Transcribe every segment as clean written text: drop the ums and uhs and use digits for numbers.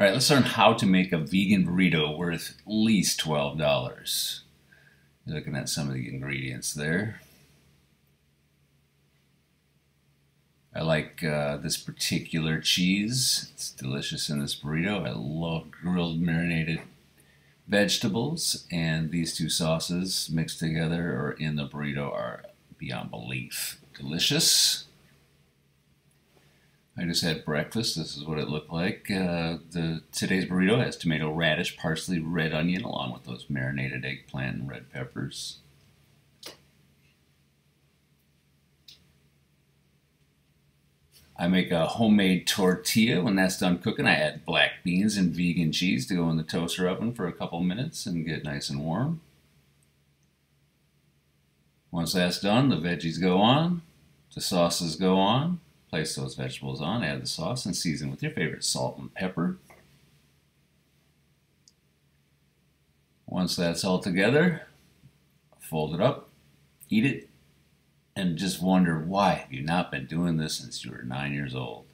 All right, let's learn how to make a vegan burrito worth at least $12. You're looking at some of the ingredients there. I like this particular cheese. It's delicious in this burrito. I love grilled marinated vegetables, and these two sauces mixed together or in the burrito are beyond belief delicious. I just had breakfast. This is what it looked like. Today's burrito has tomato, radish, parsley, red onion, along with those marinated eggplant and red peppers. I make a homemade tortilla. When that's done cooking, I add black beans and vegan cheese to go in the toaster oven for a couple minutes and get nice and warm. Once that's done, the veggies go on, the sauces go on. Place those vegetables on, add the sauce, and season with your favorite salt and pepper. Once that's all together, fold it up, eat it, and just wonder, why have you not been doing this since you were 9 years old?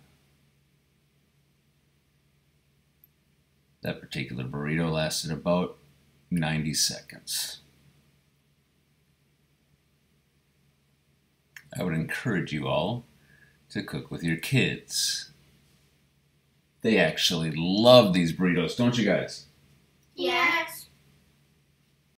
That particular burrito lasted about 90 seconds. I would encourage you all to cook with your kids. They actually love these burritos, don't you guys? Yeah.